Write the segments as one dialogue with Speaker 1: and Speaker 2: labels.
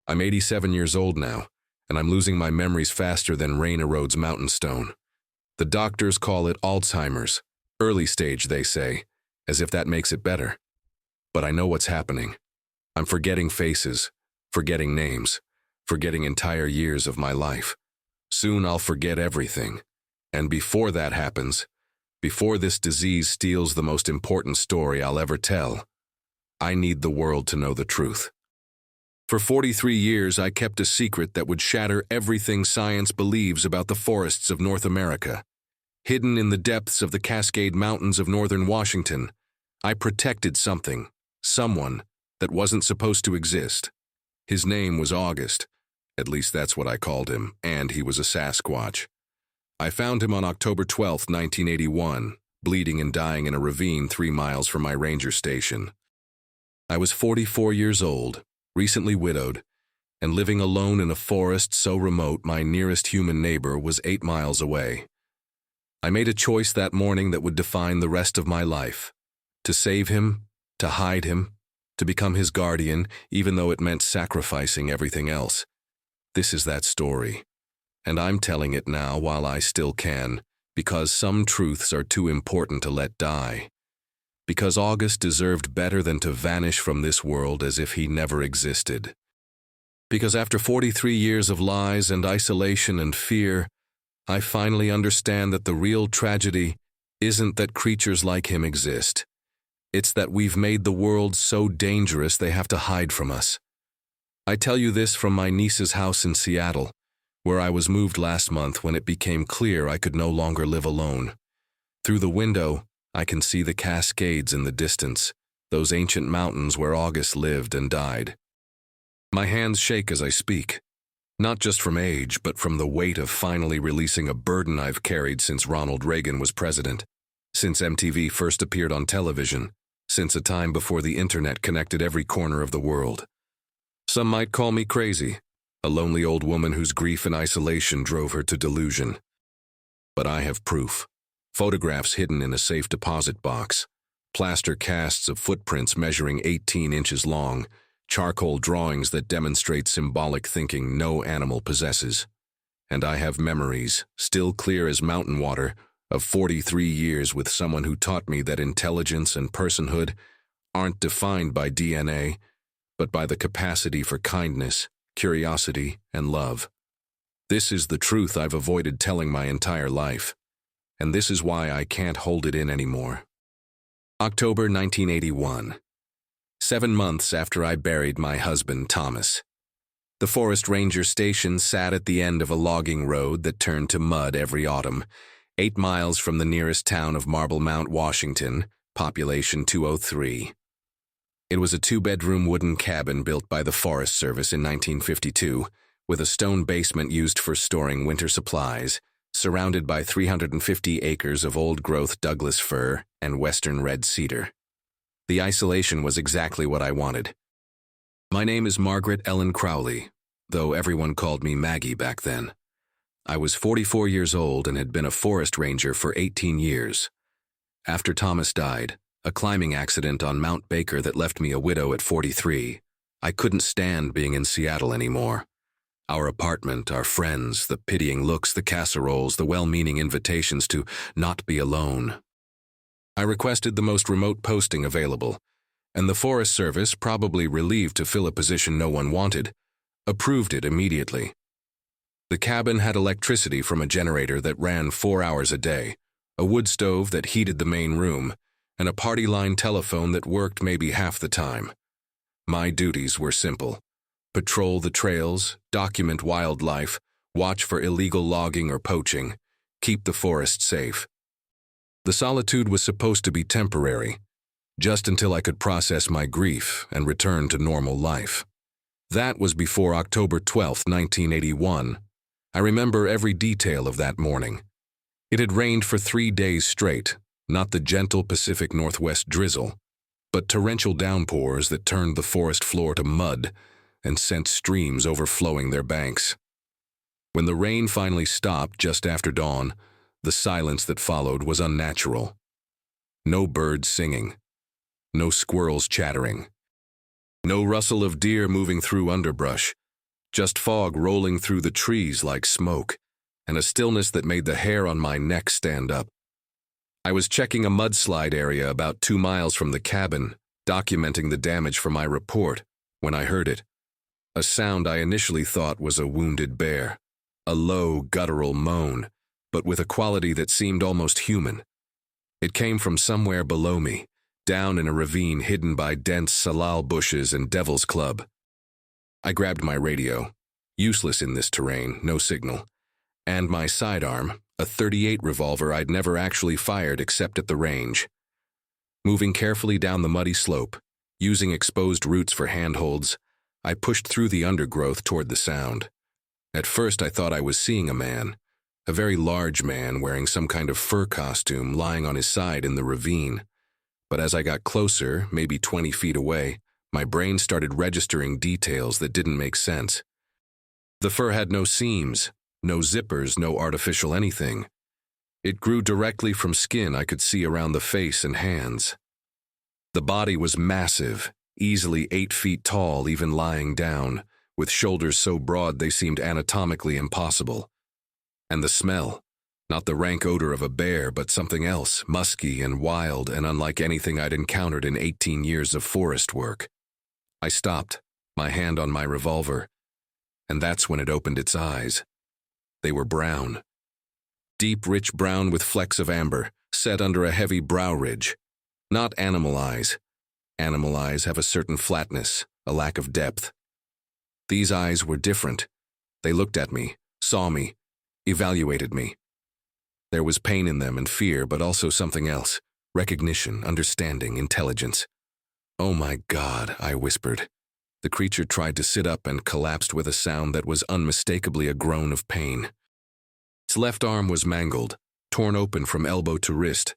Speaker 1: I'm 87 years old now, and I'm losing my memories faster than rain erodes mountain stone. The doctors call it Alzheimer's. Early stage, they say, as if that makes it better. But I know what's happening. I'm forgetting faces, forgetting names, forgetting entire years of my life. Soon I'll forget everything. And before that happens, before this disease steals the most important story I'll ever tell, I need the world to know the truth. For 43 years, I kept a secret that would shatter everything science believes about the forests of North America. Hidden in the depths of the Cascade Mountains of northern Washington, I protected something, someone, that wasn't supposed to exist. His name was August. At least that's what I called him, and he was a Sasquatch. I found him on October 12, 1981, bleeding and dying in a ravine 3 miles from my ranger station. I was 44 years old, recently widowed, and living alone in a forest so remote my nearest human neighbor was 8 miles away. I made a choice that morning that would define the rest of my life. To save him, to hide him, to become his guardian, even though it meant sacrificing everything else. This is that story, and I'm telling it now while I still can, because some truths are too important to let die. Because August deserved better than to vanish from this world as if he never existed. Because after 43 years of lies and isolation and fear, I finally understand that the real tragedy isn't that creatures like him exist. It's that we've made the world so dangerous they have to hide from us. I tell you this from my niece's house in Seattle, where I was moved last month when it became clear I could no longer live alone. Through the window, I can see the Cascades in the distance, those ancient mountains where August lived and died. My hands shake as I speak, not just from age, but from the weight of finally releasing a burden I've carried since Ronald Reagan was president, since MTV first appeared on television, since a time before the internet connected every corner of the world. Some might call me crazy, a lonely old woman whose grief and isolation drove her to delusion. But I have proof. Photographs hidden in a safe deposit box, plaster casts of footprints measuring 18 inches long, charcoal drawings that demonstrate symbolic thinking no animal possesses. And I have memories, still clear as mountain water, of 43 years with someone who taught me that intelligence and personhood aren't defined by DNA, but by the capacity for kindness, curiosity, and love. This is the truth I've avoided telling my entire life, and this is why I can't hold it in anymore. October 1981. 7 months after I buried my husband, Thomas. The forest ranger station sat at the end of a logging road that turned to mud every autumn, 8 miles from the nearest town of Marble Mount, Washington, population 203. It was a 2-bedroom wooden cabin built by the Forest Service in 1952, with a stone basement used for storing winter supplies, surrounded by 350 acres of old-growth Douglas fir and western red cedar. The isolation was exactly what I wanted. My name is Margaret Ellen Crowley, though everyone called me Maggie back then. I was 44 years old and had been a forest ranger for 18 years. After Thomas died, a climbing accident on Mount Baker that left me a widow at 43, I couldn't stand being in Seattle anymore. Our apartment, our friends, the pitying looks, the casseroles, the well-meaning invitations to not be alone. I requested the most remote posting available, and the Forest Service, probably relieved to fill a position no one wanted, approved it immediately. The cabin had electricity from a generator that ran 4 hours a day, a wood stove that heated the main room, and a party line telephone that worked maybe half the time. My duties were simple: patrol the trails, document wildlife, watch for illegal logging or poaching, keep the forest safe. The solitude was supposed to be temporary, just until I could process my grief and return to normal life. That was before October 12, 1981. I remember every detail of that morning. It had rained for 3 days straight, not the gentle Pacific Northwest drizzle, but torrential downpours that turned the forest floor to mud and sent streams overflowing their banks. When the rain finally stopped just after dawn, the silence that followed was unnatural. No birds singing, no squirrels chattering, no rustle of deer moving through underbrush, just fog rolling through the trees like smoke, and a stillness that made the hair on my neck stand up. I was checking a mudslide area about 2 miles from the cabin, documenting the damage for my report, when I heard it. A sound I initially thought was a wounded bear, a low, guttural moan, but with a quality that seemed almost human. It came from somewhere below me, down in a ravine hidden by dense salal bushes and devil's club. I grabbed my radio, useless in this terrain, no signal, and my sidearm, a .38 revolver I'd never actually fired except at the range. Moving carefully down the muddy slope, using exposed roots for handholds, I pushed through the undergrowth toward the sound. At first I thought I was seeing a man, a very large man wearing some kind of fur costume lying on his side in the ravine. But as I got closer, maybe 20 feet away, my brain started registering details that didn't make sense. The fur had no seams, no zippers, no artificial anything. It grew directly from skin I could see around the face and hands. The body was massive, easily 8 feet tall even lying down, with shoulders so broad they seemed anatomically impossible. And the smell, not the rank odor of a bear, but something else, musky and wild and unlike anything I'd encountered in 18 years of forest work. I stopped, my hand on my revolver, and that's when it opened its eyes. They were brown. Deep, rich brown with flecks of amber, set under a heavy brow ridge. Not animal eyes. Animal eyes have a certain flatness, a lack of depth. These eyes were different. They looked at me, saw me, evaluated me. There was pain in them and fear, but also something else, recognition, understanding, intelligence. "Oh my God," I whispered. The creature tried to sit up and collapsed with a sound that was unmistakably a groan of pain. Its left arm was mangled, torn open from elbow to wrist,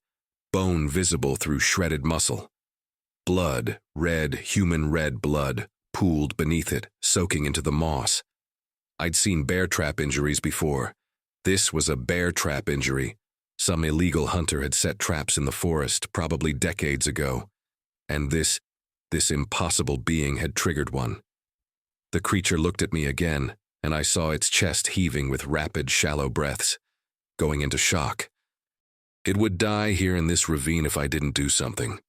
Speaker 1: bone visible through shredded muscle. Blood, red, human red blood, pooled beneath it, soaking into the moss. I'd seen bear trap injuries before. This was a bear trap injury. Some illegal hunter had set traps in the forest, probably decades ago. And this impossible being had triggered one. The creature looked at me again, and I saw its chest heaving with rapid, shallow breaths, going into shock. It would die here in this ravine if I didn't do something.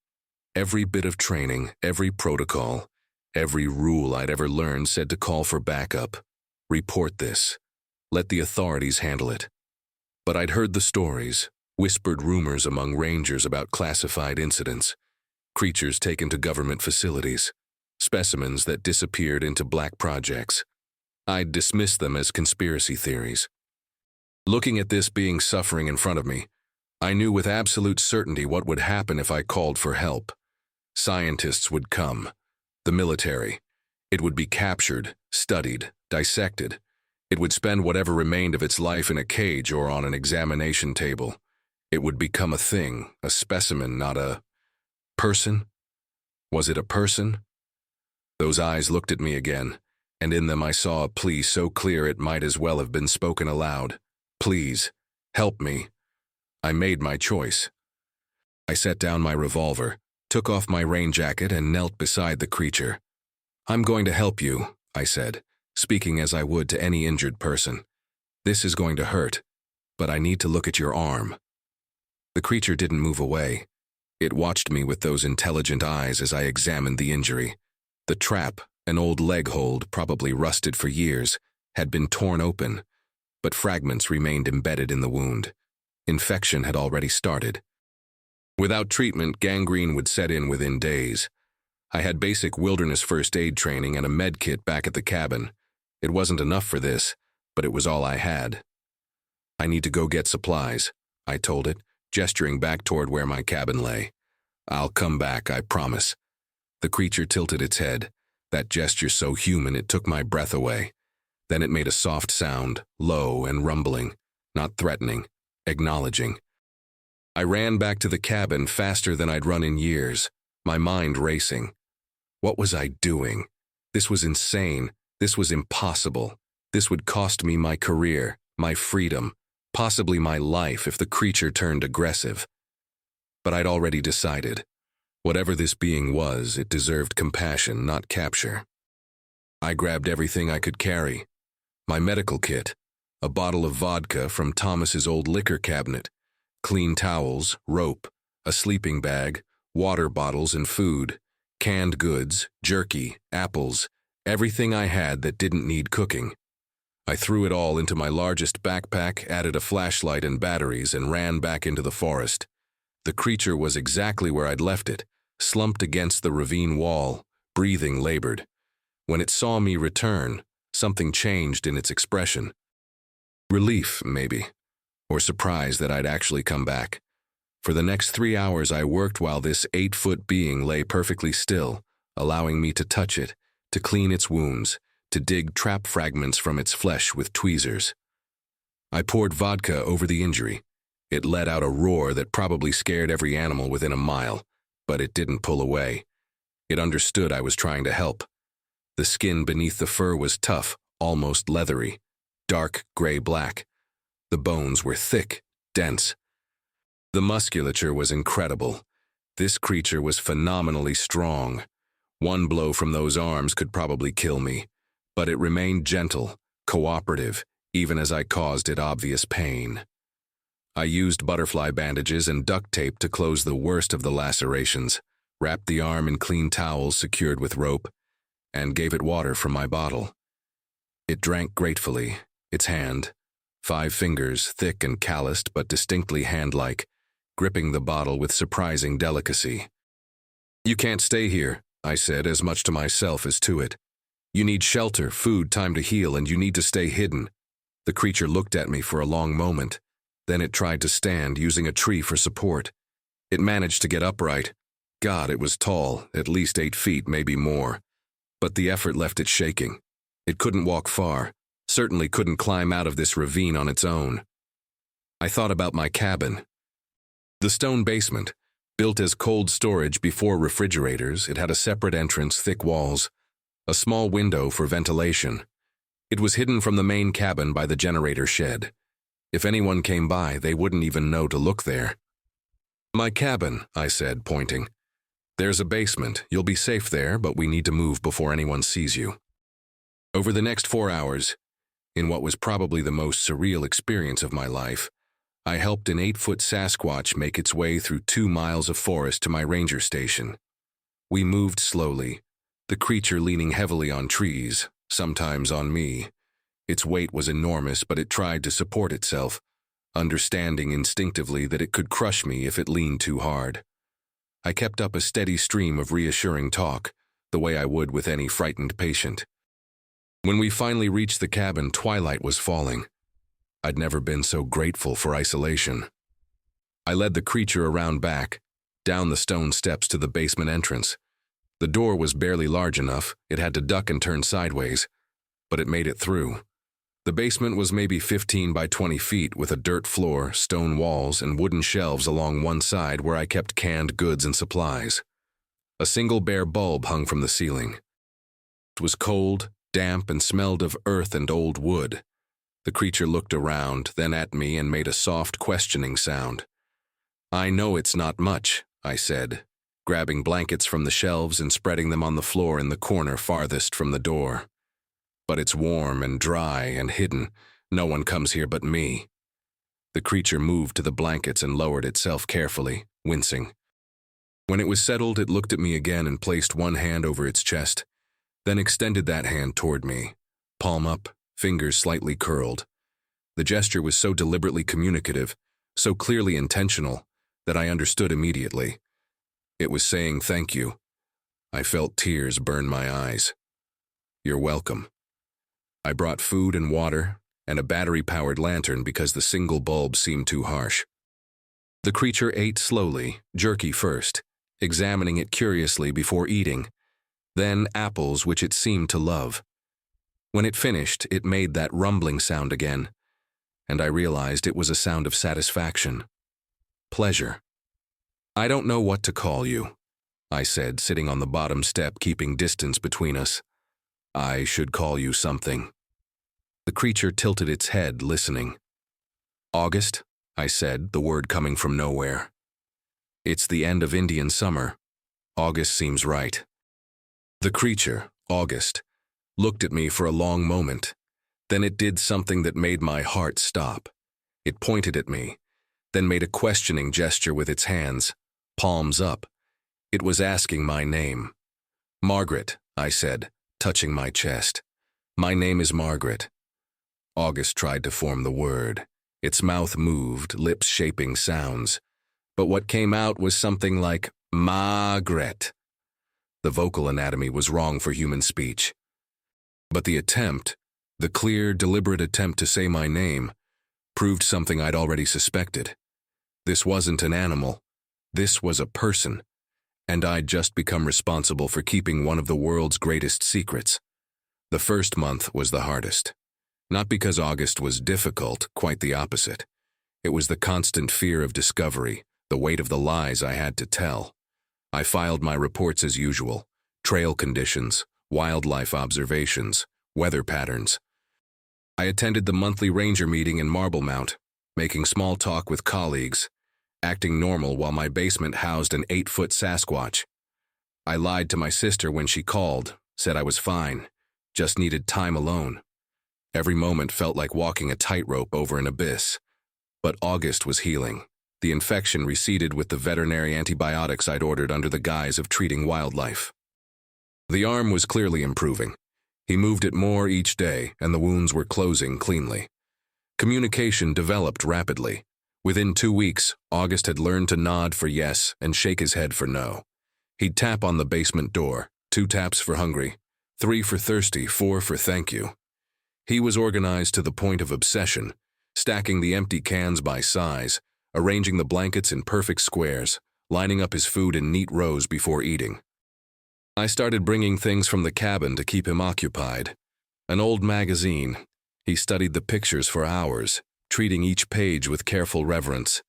Speaker 1: Every bit of training, every protocol, every rule I'd ever learned said to call for backup. Report this. Let the authorities handle it. But I'd heard the stories, whispered rumors among rangers about classified incidents, creatures taken to government facilities, specimens that disappeared into black projects. I'd dismissed them as conspiracy theories. Looking at this being suffering in front of me, I knew with absolute certainty what would happen if I called for help. Scientists would come. The military. It would be captured, studied, dissected. It would spend whatever remained of its life in a cage or on an examination table. It would become a thing, a specimen, not a person. Was it a person? Those eyes looked at me again, and in them I saw a plea so clear it might as well have been spoken aloud. Please, help me. I made my choice. I set down my revolver, took off my rain jacket, and knelt beside the creature. "I'm going to help you," I said, speaking as I would to any injured person. "This is going to hurt, but I need to look at your arm." The creature didn't move away. It watched me with those intelligent eyes as I examined the injury. The trap, an old leg hold, probably rusted for years, had been torn open, but fragments remained embedded in the wound. Infection had already started. Without treatment, gangrene would set in within days. I had basic wilderness first aid training and a med kit back at the cabin. It wasn't enough for this, but it was all I had. "I need to go get supplies," I told it, gesturing back toward where my cabin lay. "I'll come back, I promise." The creature tilted its head, that gesture so human it took my breath away. Then it made a soft sound, low and rumbling, not threatening, acknowledging. I ran back to the cabin faster than I'd run in years, my mind racing. What was I doing? This was insane. This was impossible. This would cost me my career, my freedom, possibly my life if the creature turned aggressive. But I'd already decided. Whatever this being was, it deserved compassion, not capture. I grabbed everything I could carry. My medical kit, a bottle of vodka from Thomas's old liquor cabinet, clean towels, rope, a sleeping bag, water bottles and food, canned goods, jerky, apples, everything I had that didn't need cooking. I threw it all into my largest backpack, added a flashlight and batteries, and ran back into the forest. The creature was exactly where I'd left it, slumped against the ravine wall, breathing labored. When it saw me return, something changed in its expression. Relief, maybe, or surprise that I'd actually come back. For the next 3 hours I worked while this 8-foot being lay perfectly still, allowing me to touch it, to clean its wounds, to dig trap fragments from its flesh with tweezers. I poured vodka over the injury. It let out a roar that probably scared every animal within a mile, but it didn't pull away. It understood I was trying to help. The skin beneath the fur was tough, almost leathery, dark gray-black. The bones were thick, dense. The musculature was incredible. This creature was phenomenally strong. One blow from those arms could probably kill me, but it remained gentle, cooperative, even as I caused it obvious pain. I used butterfly bandages and duct tape to close the worst of the lacerations, wrapped the arm in clean towels secured with rope, and gave it water from my bottle. It drank gratefully, its hand, 5 fingers, thick and calloused but distinctly hand-like, gripping the bottle with surprising delicacy. "You can't stay here," I said, as much to myself as to it. "You need shelter, food, time to heal, and you need to stay hidden." The creature looked at me for a long moment. Then it tried to stand, using a tree for support. It managed to get upright. God, it was tall, at least 8 feet, maybe more. But the effort left it shaking. It couldn't walk far, certainly couldn't climb out of this ravine on its own. I thought about my cabin. The stone basement, built as cold storage before refrigerators, it had a separate entrance, thick walls, a small window for ventilation. It was hidden from the main cabin by the generator shed. If anyone came by, they wouldn't even know to look there. "My cabin," I said, pointing. "There's a basement. You'll be safe there, but we need to move before anyone sees you." Over the next 4 hours, in what was probably the most surreal experience of my life, I helped an 8-foot Sasquatch make its way through 2 miles of forest to my ranger station. We moved slowly, the creature leaning heavily on trees, sometimes on me. Its weight was enormous, but it tried to support itself, understanding instinctively that it could crush me if it leaned too hard. I kept up a steady stream of reassuring talk, the way I would with any frightened patient. When we finally reached the cabin, twilight was falling. I'd never been so grateful for isolation. I led the creature around back, down the stone steps to the basement entrance. The door was barely large enough, it had to duck and turn sideways, but it made it through. The basement was maybe 15 by 20 feet with a dirt floor, stone walls, and wooden shelves along one side where I kept canned goods and supplies. A single bare bulb hung from the ceiling. It was cold, damp, and smelled of earth and old wood. The creature looked around, then at me, and made a soft, questioning sound. "I know it's not much," I said, grabbing blankets from the shelves and spreading them on the floor in the corner farthest from the door. "But it's warm and dry and hidden. No one comes here but me." The creature moved to the blankets and lowered itself carefully, wincing. When it was settled, it looked at me again and placed one hand over its chest, then extended that hand toward me, palm up, fingers slightly curled. The gesture was so deliberately communicative, so clearly intentional, that I understood immediately. It was saying thank you. I felt tears burn my eyes. "You're welcome." I brought food and water, and a battery-powered lantern because the single bulb seemed too harsh. The creature ate slowly, jerky first, examining it curiously before eating, then apples which it seemed to love. When it finished, it made that rumbling sound again, and I realized it was a sound of satisfaction. Pleasure. "I don't know what to call you," I said, sitting on the bottom step, keeping distance between us. "I should call you something." The creature tilted its head, listening. "August," I said, the word coming from nowhere. "It's the end of Indian summer. August seems right." The creature, August, looked at me for a long moment. Then it did something that made my heart stop. It pointed at me, then made a questioning gesture with its hands, palms up. It was asking my name. "Margaret," I said, touching my chest. "My name is Margaret." August tried to form the word. Its mouth moved, lips shaping sounds. But what came out was something like, "Margaret." The vocal anatomy was wrong for human speech. But the attempt, the clear, deliberate attempt to say my name, proved something I'd already suspected. This wasn't an animal. This was a person. And I'd just become responsible for keeping one of the world's greatest secrets. The first month was the hardest. Not because August was difficult, quite the opposite. It was the constant fear of discovery, the weight of the lies I had to tell. I filed my reports as usual: trail conditions, wildlife observations, weather patterns. I attended the monthly ranger meeting in Marble Mount, making small talk with colleagues, acting normal while my basement housed an 8-foot Sasquatch. I lied to my sister when she called, said I was fine, just needed time alone. Every moment felt like walking a tightrope over an abyss. But August was healing. The infection receded with the veterinary antibiotics I'd ordered under the guise of treating wildlife. The arm was clearly improving. He moved it more each day, and the wounds were closing cleanly. Communication developed rapidly. Within 2 weeks, August had learned to nod for yes and shake his head for no. He'd tap on the basement door, 2 taps for hungry, 3 for thirsty, 4 for thank you. He was organized to the point of obsession, stacking the empty cans by size, arranging the blankets in perfect squares, lining up his food in neat rows before eating. I started bringing things from the cabin to keep him occupied. An old magazine. He studied the pictures for hours, treating each page with careful reverence.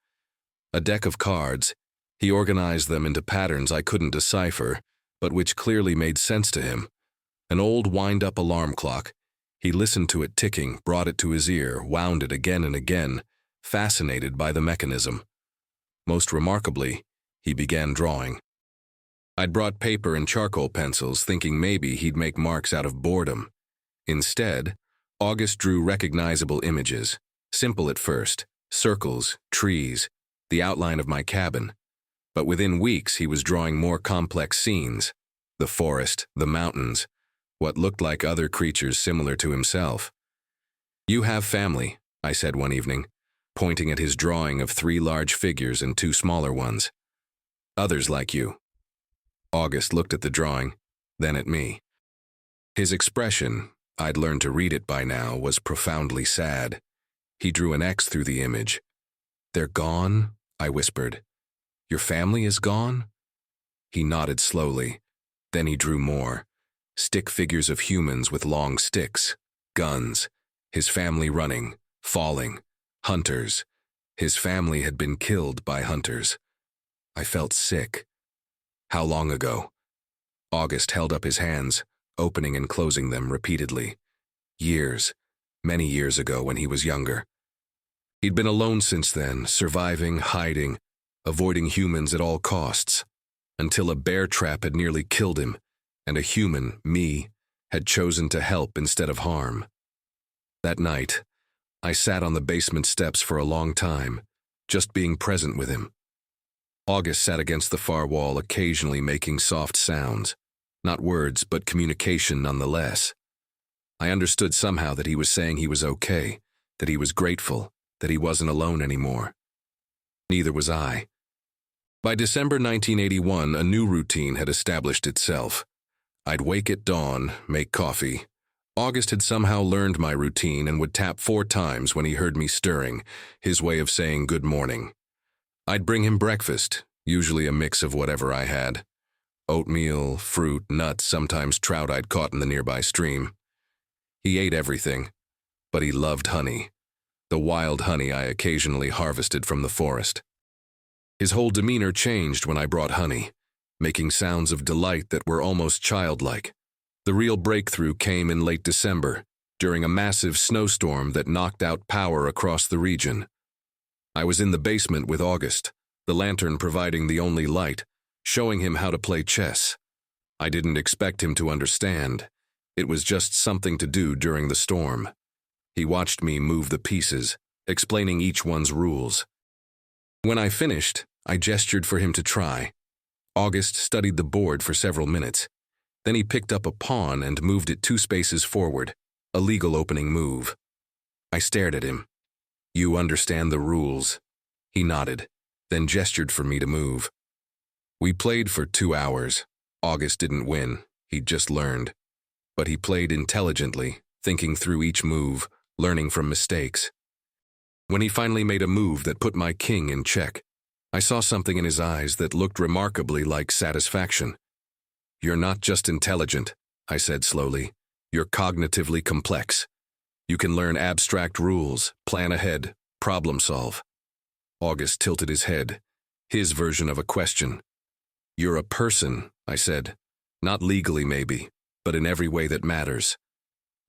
Speaker 1: A deck of cards. He organized them into patterns I couldn't decipher, but which clearly made sense to him. An old wind-up alarm clock. He listened to it ticking, brought it to his ear, wound it again and again, fascinated by the mechanism. Most remarkably, he began drawing. I'd brought paper and charcoal pencils, thinking maybe he'd make marks out of boredom. Instead, August drew recognizable images, simple at first: circles, trees, the outline of my cabin. But within weeks, he was drawing more complex scenes: the forest, the mountains, what looked like other creatures similar to himself. "You have family," I said one evening, pointing at his drawing of 3 large figures and 2 smaller ones. "Others like you." August looked at the drawing, then at me. His expression, I'd learned to read it by now, was profoundly sad. He drew an X through the image. "They're gone?" I whispered. "Your family is gone?" He nodded slowly. Then he drew more. Stick figures of humans with long sticks, guns, his family running, falling, hunters. His family had been killed by hunters. I felt sick. "How long ago?" August held up his hands, opening and closing them repeatedly. "Years. Many years ago when he was younger." He'd been alone since then, surviving, hiding, avoiding humans at all costs, until a bear trap had nearly killed him, and a human, me, had chosen to help instead of harm. That night, I sat on the basement steps for a long time, just being present with him. August sat against the far wall, occasionally making soft sounds. Not words, but communication nonetheless. I understood somehow that he was saying he was okay, that he was grateful, that he wasn't alone anymore. Neither was I. By December 1981, a new routine had established itself. I'd wake at dawn, make coffee. August had somehow learned my routine and would tap 4 times when he heard me stirring, his way of saying good morning. I'd bring him breakfast, usually a mix of whatever I had. Oatmeal, fruit, nuts, sometimes trout I'd caught in the nearby stream. He ate everything, but he loved honey, the wild honey I occasionally harvested from the forest. His whole demeanor changed when I brought honey, making sounds of delight that were almost childlike. The real breakthrough came in late December, during a massive snowstorm that knocked out power across the region. I was in the basement with August, the lantern providing the only light, showing him how to play chess. I didn't expect him to understand. It was just something to do during the storm. He watched me move the pieces, explaining each one's rules. When I finished, I gestured for him to try. August studied the board for several minutes. Then he picked up a pawn and moved it 2 spaces forward, a legal opening move. I stared at him. "You understand the rules." He nodded, then gestured for me to move. We played for 2 hours. August didn't win, he'd just learned. But he played intelligently, thinking through each move, learning from mistakes. When he finally made a move that put my king in check, I saw something in his eyes that looked remarkably like satisfaction. "You're not just intelligent," I said slowly. "You're cognitively complex. You can learn abstract rules, plan ahead, problem solve." August tilted his head, his version of a question. "You're a person," I said. "Not legally, maybe, but in every way that matters."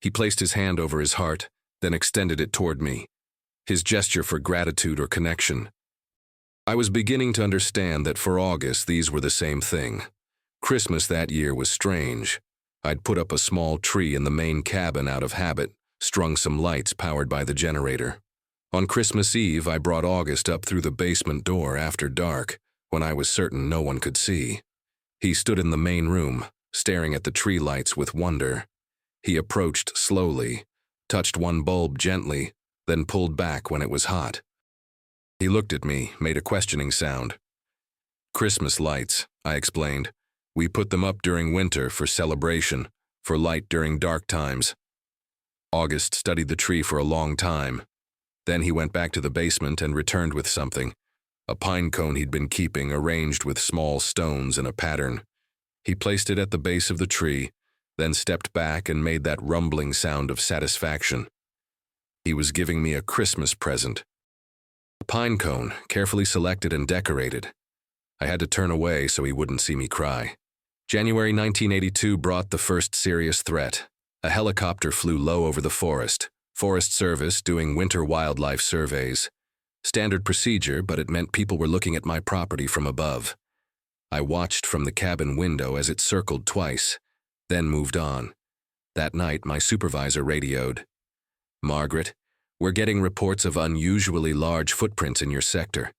Speaker 1: He placed his hand over his heart, then extended it toward me, his gesture for gratitude or connection. I was beginning to understand that for August these were the same thing. Christmas that year was strange. I'd put up a small tree in the main cabin out of habit, strung some lights powered by the generator. On Christmas Eve, I brought August up through the basement door after dark, when I was certain no one could see. He stood in the main room, staring at the tree lights with wonder. He approached slowly, touched one bulb gently, then pulled back when it was hot. He looked at me, made a questioning sound. "Christmas lights," I explained. "We put them up during winter for celebration, for light during dark times." August studied the tree for a long time. Then he went back to the basement and returned with something. A pine cone he'd been keeping, arranged with small stones in a pattern. He placed it at the base of the tree, then stepped back and made that rumbling sound of satisfaction. He was giving me a Christmas present. A pine cone, carefully selected and decorated. I had to turn away so he wouldn't see me cry. January 1982 brought the first serious threat. A helicopter flew low over the forest. Forest Service doing winter wildlife surveys. Standard procedure, but it meant people were looking at my property from above. I watched from the cabin window as it circled twice, then moved on. That night, my supervisor radioed. "Margaret, we're getting reports of unusually large footprints in your sector.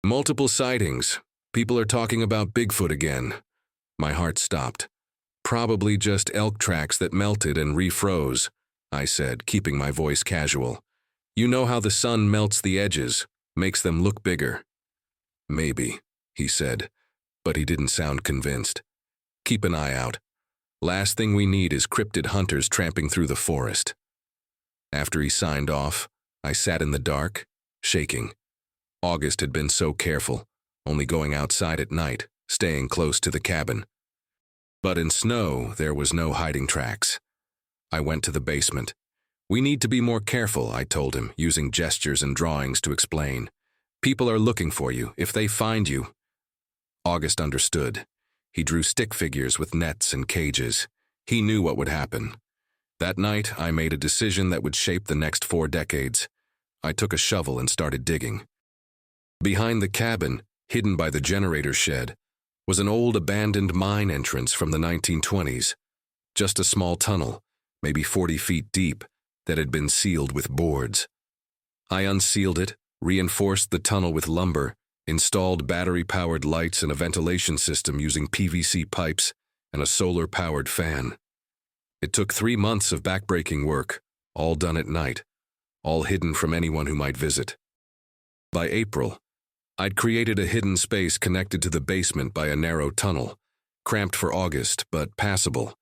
Speaker 1: Multiple sightings. People are talking about Bigfoot again." My heart stopped. "Probably just elk tracks that melted and refroze," I said, keeping my voice casual. "You know how the sun melts the edges, makes them look bigger." "Maybe," he said, but he didn't sound convinced. "Keep an eye out. Last thing we need is cryptid hunters tramping through the forest." After he signed off, I sat in the dark, shaking. August had been so careful, only going outside at night, staying close to the cabin. But in snow, there was no hiding tracks. I went to the basement. "We need to be more careful," I told him, using gestures and drawings to explain. "People are looking for you. If they find you—" August understood. He drew stick figures with nets and cages. He knew what would happen. That night, I made a decision that would shape the next 4 decades. I took a shovel and started digging. Behind the cabin, hidden by the generator shed, was an old abandoned mine entrance from the 1920s. Just a small tunnel, maybe 40 feet deep, that had been sealed with boards. I unsealed it, reinforced the tunnel with lumber, installed battery-powered lights and a ventilation system using PVC pipes and a solar-powered fan. It took 3 months of backbreaking work, all done at night, all hidden from anyone who might visit. By April, I'd created a hidden space connected to the basement by a narrow tunnel, cramped for August, but passable.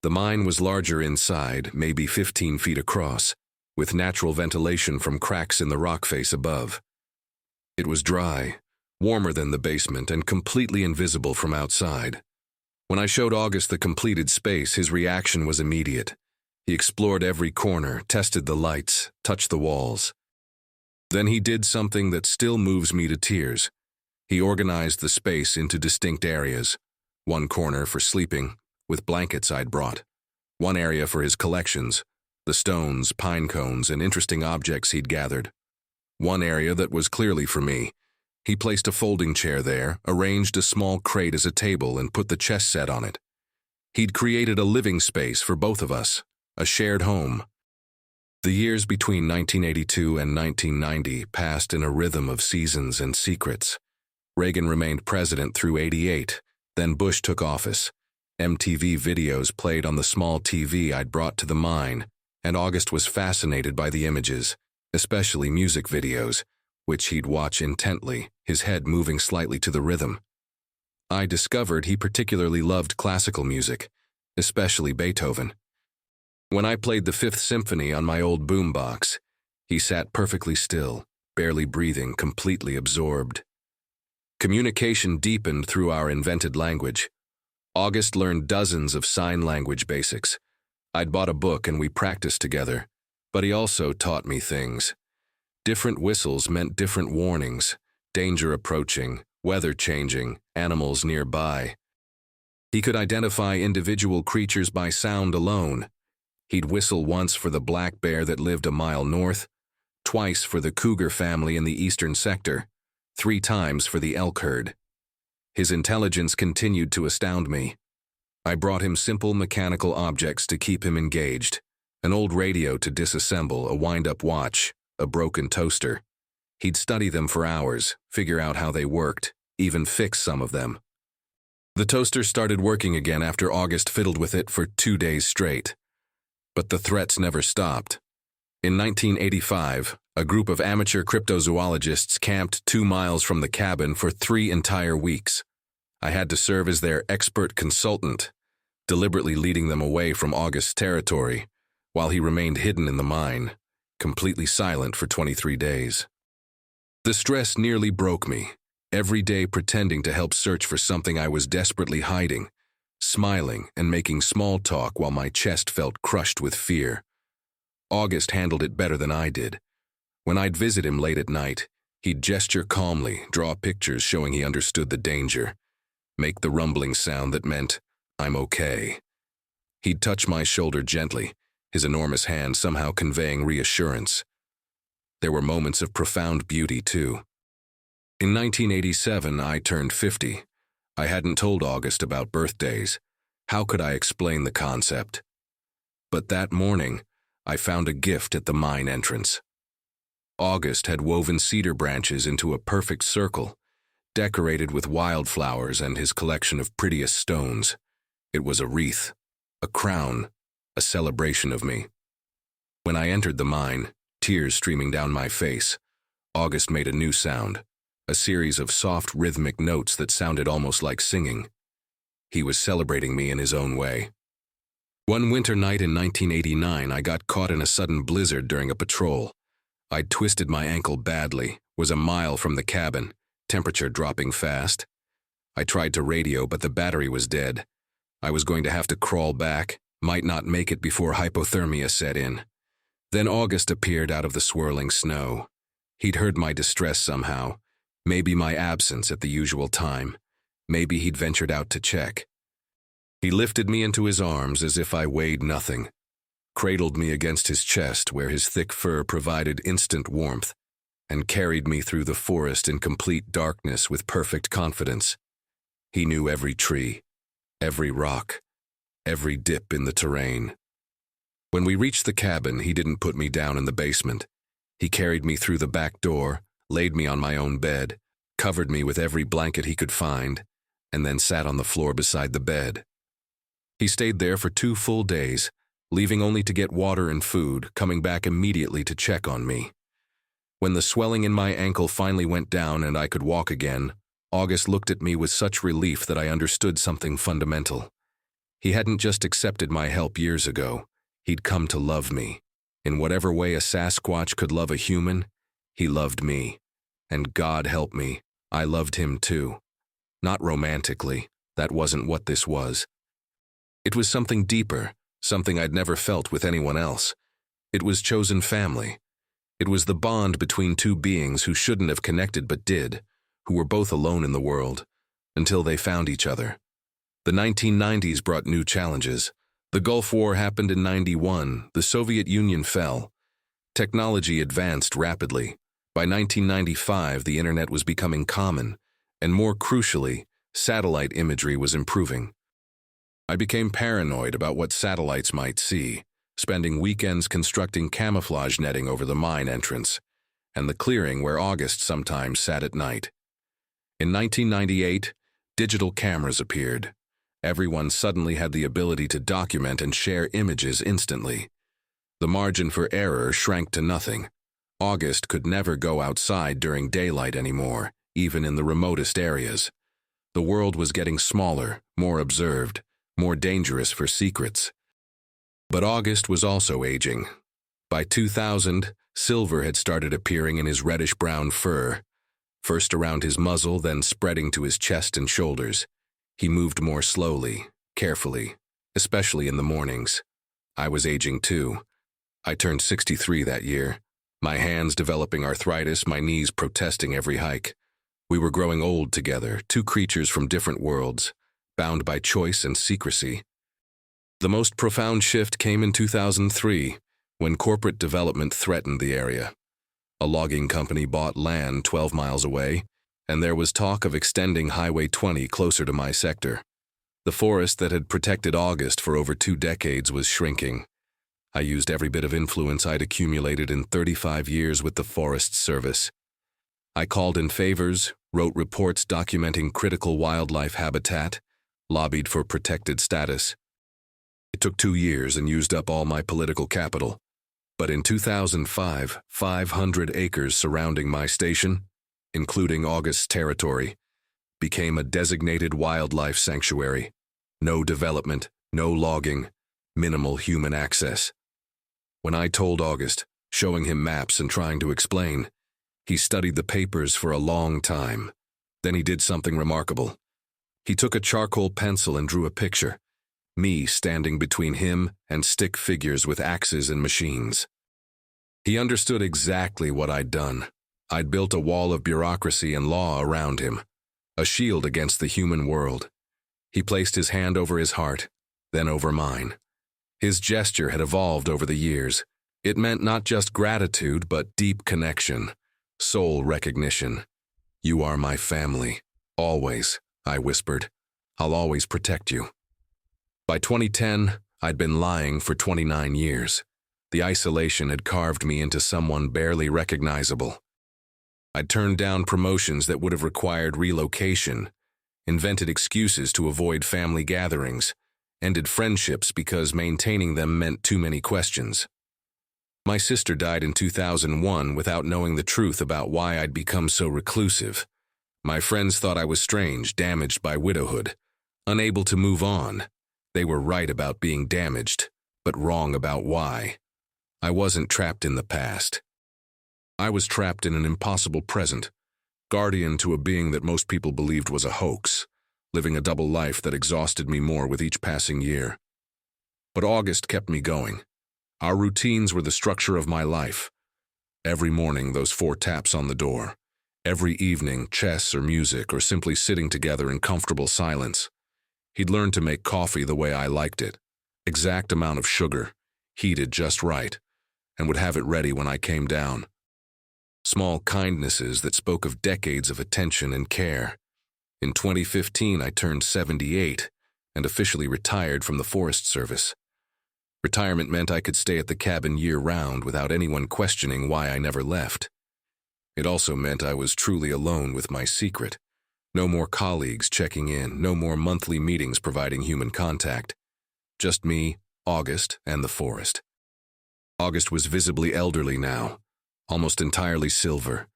Speaker 1: The mine was larger inside, maybe 15 feet across, with natural ventilation from cracks in the rock face above. It was dry, warmer than the basement, and completely invisible from outside. When I showed August the completed space, his reaction was immediate. He explored every corner, tested the lights, touched the walls. Then he did something that still moves me to tears. He organized the space into distinct areas. One corner for sleeping, with blankets I'd brought. One area for his collections, the stones, pine cones, and interesting objects he'd gathered. One area that was clearly for me. He placed a folding chair there, arranged a small crate as a table, and put the chess set on it. He'd created a living space for both of us, a shared home. The years between 1982 and 1990 passed in a rhythm of seasons and secrets. Reagan remained president through '88, then Bush took office. MTV videos played on the small TV I'd brought to the mine, and August was fascinated by the images, especially music videos, which he'd watch intently, his head moving slightly to the rhythm. I discovered he particularly loved classical music, especially Beethoven. When I played the Fifth Symphony on my old boombox, he sat perfectly still, barely breathing, completely absorbed. Communication deepened through our invented language. August learned dozens of sign language basics. I'd bought a book and we practiced together, but he also taught me things. Different whistles meant different warnings, danger approaching, weather changing, animals nearby. He could identify individual creatures by sound alone. He'd whistle once for the black bear that lived a mile north, twice for the cougar family in the eastern sector, 3 times for the elk herd. His intelligence continued to astound me. I brought him simple mechanical objects to keep him engaged, an old radio to disassemble, a wind-up watch, a broken toaster. He'd study them for hours, figure out how they worked, even fix some of them. The toaster started working again after August fiddled with it for 2 days straight. But the threats never stopped. In 1985, a group of amateur cryptozoologists camped 2 miles from the cabin for 3 entire weeks. I had to serve as their expert consultant, deliberately leading them away from August's territory, while he remained hidden in the mine, completely silent for 23 days. The stress nearly broke me, every day pretending to help search for something I was desperately hiding, smiling and making small talk while my chest felt crushed with fear. August handled it better than I did. When I'd visit him late at night, he'd gesture calmly, draw pictures showing he understood the danger, make the rumbling sound that meant, "I'm okay." He'd touch my shoulder gently, his enormous hand somehow conveying reassurance. There were moments of profound beauty, too. In 1987, I turned 50. I hadn't told August about birthdays. How could I explain the concept? But that morning, I found a gift at the mine entrance. August had woven cedar branches into a perfect circle, decorated with wildflowers and his collection of prettiest stones. It was a wreath, a crown, a celebration of me. When I entered the mine, tears streaming down my face, August made a new sound, a series of soft rhythmic notes that sounded almost like singing. He was celebrating me in his own way. One winter night in 1989, I got caught in a sudden blizzard during a patrol. I'd twisted my ankle badly, was a mile from the cabin, temperature dropping fast. I tried to radio, but the battery was dead. I was going to have to crawl back, might not make it before hypothermia set in. Then August appeared out of the swirling snow. He'd heard my distress somehow, maybe my absence at the usual time. Maybe he'd ventured out to check. He lifted me into his arms as if I weighed nothing, cradled me against his chest where his thick fur provided instant warmth, and carried me through the forest in complete darkness with perfect confidence. He knew every tree, every rock, every dip in the terrain. When we reached the cabin, he didn't put me down in the basement. He carried me through the back door, laid me on my own bed, covered me with every blanket he could find, and then sat on the floor beside the bed. He stayed there for 2 full days, leaving only to get water and food, coming back immediately to check on me. When the swelling in my ankle finally went down and I could walk again, August looked at me with such relief that I understood something fundamental. He hadn't just accepted my help years ago. He'd come to love me. In whatever way a Sasquatch could love a human, he loved me. And God help me, I loved him too. Not romantically, that wasn't what this was. It was something deeper, something I'd never felt with anyone else. It was chosen family. It was the bond between 2 beings who shouldn't have connected but did, who were both alone in the world, until they found each other. The 1990s brought new challenges. The Gulf War happened in '91, the Soviet Union fell. Technology advanced rapidly. By 1995, the internet was becoming common, and more crucially, satellite imagery was improving. I became paranoid about what satellites might see, spending weekends constructing camouflage netting over the mine entrance and the clearing where August sometimes sat at night. In 1998, digital cameras appeared. Everyone suddenly had the ability to document and share images instantly. The margin for error shrank to nothing. August could never go outside during daylight anymore, even in the remotest areas. The world was getting smaller, more observed, more dangerous for secrets. But August was also aging. By 2000, silver had started appearing in his reddish-brown fur, first around his muzzle, then spreading to his chest and shoulders. He moved more slowly, carefully, especially in the mornings. I was aging too. I turned 63 that year, my hands developing arthritis, my knees protesting every hike. We were growing old together, two creatures from different worlds, bound by choice and secrecy. The most profound shift came in 2003, when corporate development threatened the area. A logging company bought land 12 miles away, and there was talk of extending Highway 20 closer to my sector. The forest that had protected August for over 2 decades was shrinking. I used every bit of influence I'd accumulated in 35 years with the Forest Service. I called in favors, wrote reports documenting critical wildlife habitat, lobbied for protected status. It took 2 years and used up all my political capital. But in 2005, 500 acres surrounding my station, including August's territory, became a designated wildlife sanctuary. No development, no logging, minimal human access. When I told August, showing him maps and trying to explain, he studied the papers for a long time. Then he did something remarkable. He took a charcoal pencil and drew a picture. Me standing between him and stick figures with axes and machines. He understood exactly what I'd done. I'd built a wall of bureaucracy and law around him, a shield against the human world. He placed his hand over his heart, then over mine. His gesture had evolved over the years. It meant not just gratitude, but deep connection, soul recognition. "You are my family, always," I whispered. "I'll always protect you." By 2010, I'd been lying for 29 years. The isolation had carved me into someone barely recognizable. I'd turned down promotions that would have required relocation, invented excuses to avoid family gatherings, ended friendships because maintaining them meant too many questions. My sister died in 2001 without knowing the truth about why I'd become so reclusive. My friends thought I was strange, damaged by widowhood, unable to move on. They were right about being damaged, but wrong about why. I wasn't trapped in the past. I was trapped in an impossible present, guardian to a being that most people believed was a hoax, living a double life that exhausted me more with each passing year. But August kept me going. Our routines were the structure of my life. Every morning, those 4 taps on the door. Every evening, chess or music, or simply sitting together in comfortable silence. He'd learned to make coffee the way I liked it, exact amount of sugar, heated just right, and would have it ready when I came down. Small kindnesses that spoke of decades of attention and care. In 2015, I turned 78 and officially retired from the Forest Service. Retirement meant I could stay at the cabin year-round without anyone questioning why I never left. It also meant I was truly alone with my secret. No more colleagues checking in, no more monthly meetings providing human contact. Just me, August, and the forest. August was visibly elderly now, almost entirely silver,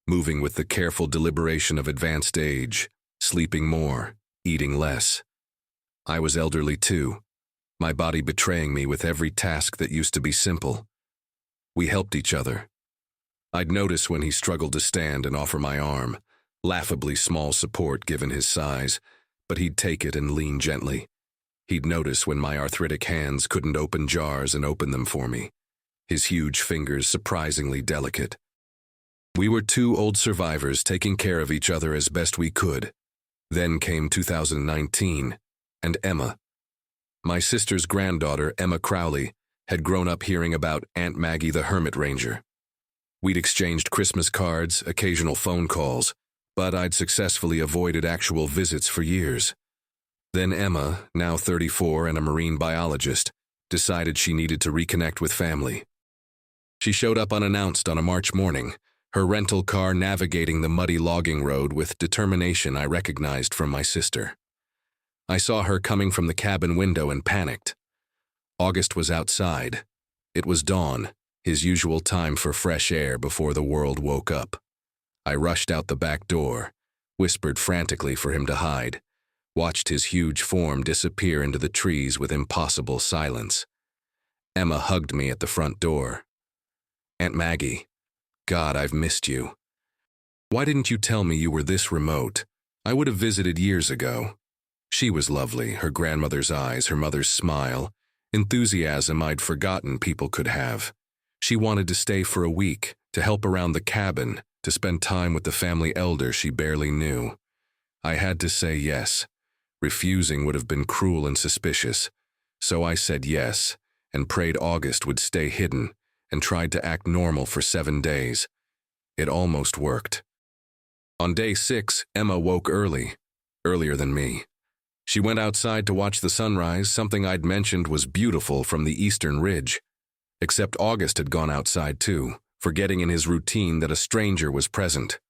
Speaker 1: moving with the careful deliberation of advanced age, sleeping more, eating less. I was elderly too, my body betraying me with every task that used to be simple. We helped each other. I'd notice when he struggled to stand and offer my arm, laughably small support given his size, but he'd take it and lean gently. He'd notice when my arthritic hands couldn't open jars and open them for me, his huge fingers surprisingly delicate. We were 2 old survivors taking care of each other as best we could. Then came 2019, and Emma. My sister's granddaughter, Emma Crowley, had grown up hearing about Aunt Maggie the Hermit Ranger. We'd exchanged Christmas cards, occasional phone calls, but I'd successfully avoided actual visits for years. Then Emma, now 34 and a marine biologist, decided she needed to reconnect with family. She showed up unannounced on a March morning, her rental car navigating the muddy logging road with determination I recognized from my sister. I saw her coming from the cabin window and panicked. August was outside. It was dawn, his usual time for fresh air before the world woke up. I rushed out the back door, whispered frantically for him to hide, watched his huge form disappear into the trees with impossible silence. Emma hugged me at the front door. "Aunt Maggie, God, I've missed you. Why didn't you tell me you were this remote? I would have visited years ago." She was lovely, her grandmother's eyes, her mother's smile, enthusiasm I'd forgotten people could have. She wanted to stay for a week, to help around the cabin, to spend time with the family elder she barely knew. I had to say yes. Refusing would have been cruel and suspicious. So I said yes, and prayed August would stay hidden, and tried to act normal for 7 days. It almost worked. On day 6, Emma woke early, earlier than me. She went outside to watch the sunrise, something I'd mentioned was beautiful from the eastern ridge. Except August had gone outside too, forgetting in his routine that a stranger was present.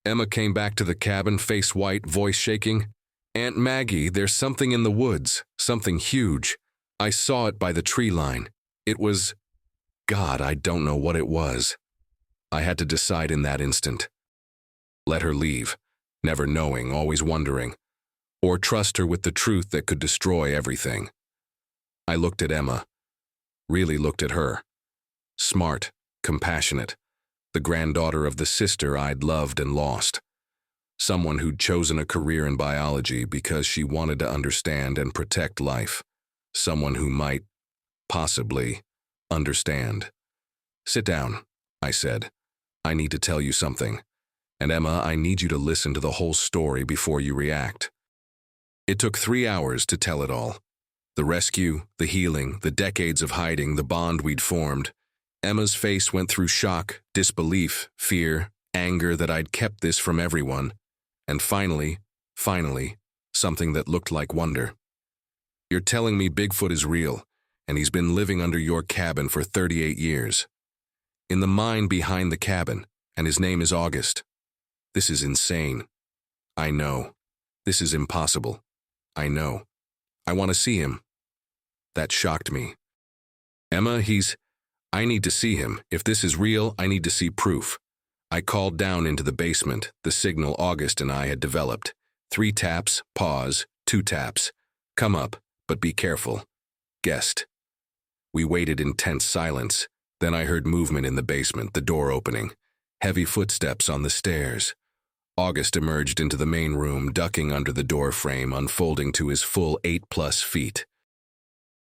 Speaker 1: Emma came back to the cabin, face white, voice shaking. "Aunt Maggie, there's something in the woods, something huge. I saw it by the tree line. It was... God, I don't know what it was." I had to decide in that instant. Let her leave, never knowing, always wondering, or trust her with the truth that could destroy everything. I looked at Emma, really looked at her. Smart, compassionate, the granddaughter of the sister I'd loved and lost. Someone who'd chosen a career in biology because she wanted to understand and protect life. Someone who might, possibly, understand. "Sit down," I said. "I need to tell you something. And Emma, I need you to listen to the whole story before you react." It took 3 hours to tell it all. The rescue, the healing, the decades of hiding, the bond we'd formed. Emma's face went through shock, disbelief, fear, anger that I'd kept this from everyone. And finally, something that looked like wonder. "You're telling me Bigfoot is real, and he's been living under your cabin for 38 years. In the mine behind the cabin, and his name is August. This is insane. I know. This is impossible. I know. I want to see him." That shocked me. "Emma, I need to see him. If this is real, I need to see proof." I called down into the basement, the signal August and I had developed. 3 taps, pause, 2 taps. "Come up, but be careful. Guest." We waited in tense silence. Then I heard movement in the basement, the door opening. Heavy footsteps on the stairs. August emerged into the main room, ducking under the door frame, unfolding to his full 8+ feet.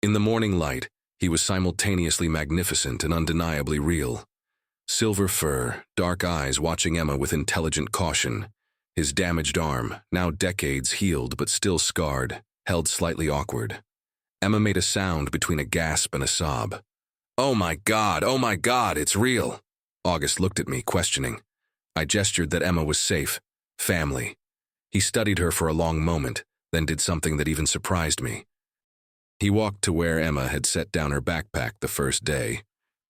Speaker 1: In the morning light, he was simultaneously magnificent and undeniably real. Silver fur, dark eyes watching Emma with intelligent caution. His damaged arm, now decades healed but still scarred, held slightly awkward. Emma made a sound between a gasp and a sob. Oh my God, it's real." August looked at me, questioning. I gestured that Emma was safe. Family. He studied her for a long moment, then did something that even surprised me. He walked to where Emma had set down her backpack the first day,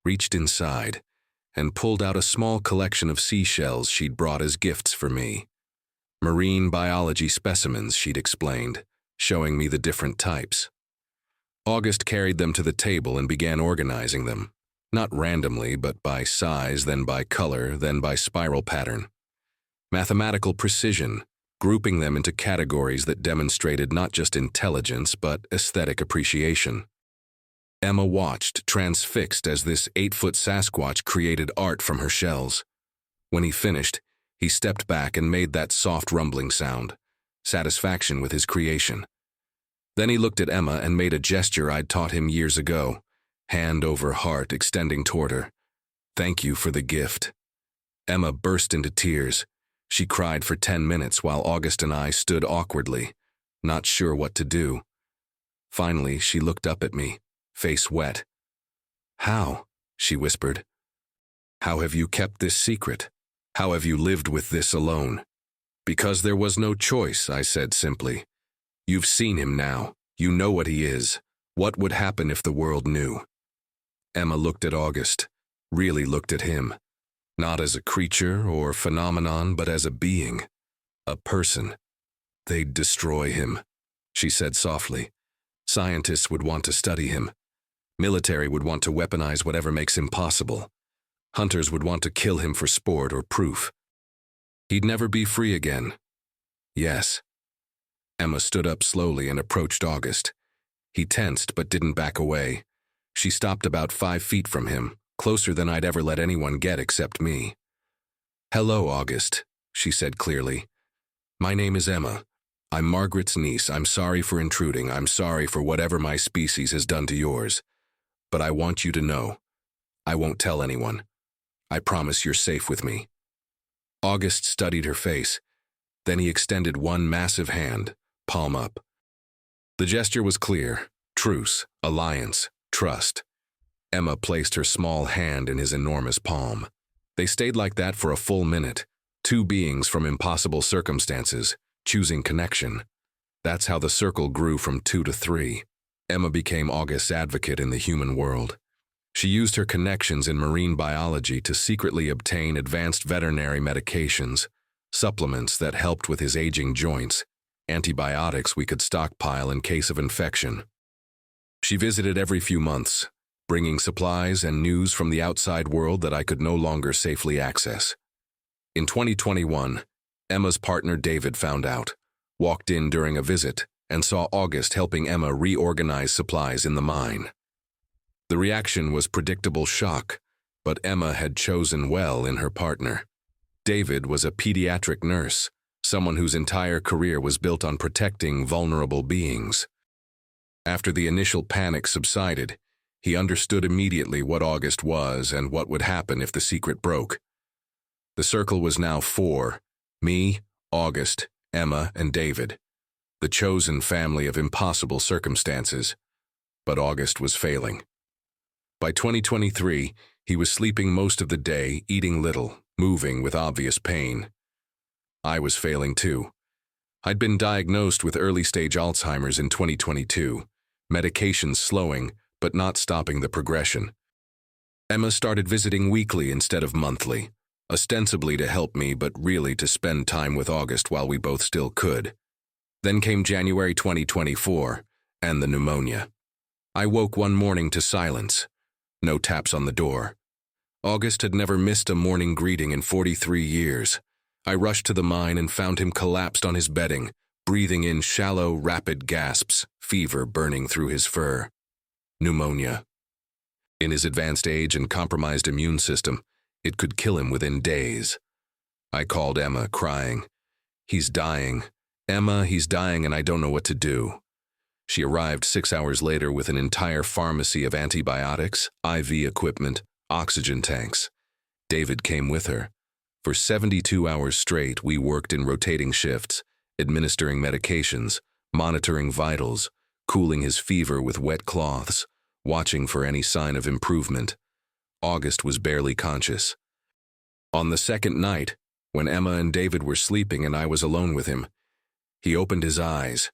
Speaker 1: reached inside, and pulled out a small collection of seashells she'd brought as gifts for me. Marine biology specimens, she'd explained, showing me the different types. August carried them to the table and began organizing them. Not randomly, but by size, then by color, then by spiral pattern. Mathematical precision, grouping them into categories that demonstrated not just intelligence, but aesthetic appreciation. Emma watched, transfixed, as this 8-foot Sasquatch created art from her shells. When he finished, he stepped back and made that soft rumbling sound, satisfaction with his creation. Then he looked at Emma and made a gesture I'd taught him years ago, hand over heart extending toward her. "Thank you for the gift." Emma burst into tears. She cried for 10 minutes while August and I stood awkwardly, not sure what to do. Finally, she looked up at me, face wet. "How?" she whispered. "How have you kept this secret? How have you lived with this alone?" "Because there was no choice," I said simply. You've seen him now. You know what he is. What would happen if the world knew? Emma looked at August, really looked at him. Not as a creature or phenomenon, but as a being. A person. They'd destroy him, she said softly. Scientists would want to study him. Military would want to weaponize whatever makes him possible. Hunters would want to kill him for sport or proof. He'd never be free again. Yes. Emma stood up slowly and approached August. He tensed but didn't back away. She stopped about 5 feet from him, closer than I'd ever let anyone get except me. "Hello, August," she said clearly. "My name is Emma. I'm Margaret's niece. I'm sorry for intruding. I'm sorry for whatever my species has done to yours. But I want you to know. I won't tell anyone. I promise you're safe with me." August studied her face. Then he extended one massive hand, palm up. The gesture was clear. Truce, alliance, trust. Emma placed her small hand in his enormous palm. They stayed like that for a full minute. Two beings from impossible circumstances, choosing connection. That's how the circle grew from 2 to 3. Emma became August's advocate in the human world. She used her connections in marine biology to secretly obtain advanced veterinary medications, supplements that helped with his aging joints, antibiotics we could stockpile in case of infection. She visited every few months, bringing supplies and news from the outside world that I could no longer safely access. In 2021, Emma's partner David found out, walked in during a visit, and saw August helping Emma reorganize supplies in the mine. The reaction was predictable shock, but Emma had chosen well in her partner. David was a pediatric nurse, someone whose entire career was built on protecting vulnerable beings. After the initial panic subsided, he understood immediately what August was and what would happen if the secret broke. The circle was now 4, me, August, Emma, and David, the chosen family of impossible circumstances. But August was failing. By 2023, he was sleeping most of the day, eating little, moving with obvious pain. I was failing too. I'd been diagnosed with early-stage Alzheimer's in 2022, medications slowing, but not stopping the progression. Emma started visiting weekly instead of monthly, ostensibly to help me, but really to spend time with August while we both still could. Then came January 2024, and the pneumonia. I woke one morning to silence. No taps on the door. August had never missed a morning greeting in 43 years. I rushed to the mine and found him collapsed on his bedding, breathing in shallow, rapid gasps, fever burning through his fur. Pneumonia. In his advanced age and compromised immune system, it could kill him within days. I called Emma, crying, "He's dying. Emma, he's dying and I don't know what to do." She arrived 6 hours later with an entire pharmacy of antibiotics, IV equipment, oxygen tanks. David came with her. For 72 hours straight, we worked in rotating shifts, administering medications, monitoring vitals, cooling his fever with wet cloths, watching for any sign of improvement. August was barely conscious. On the second night, when Emma and David were sleeping and I was alone with him, he opened his eyes,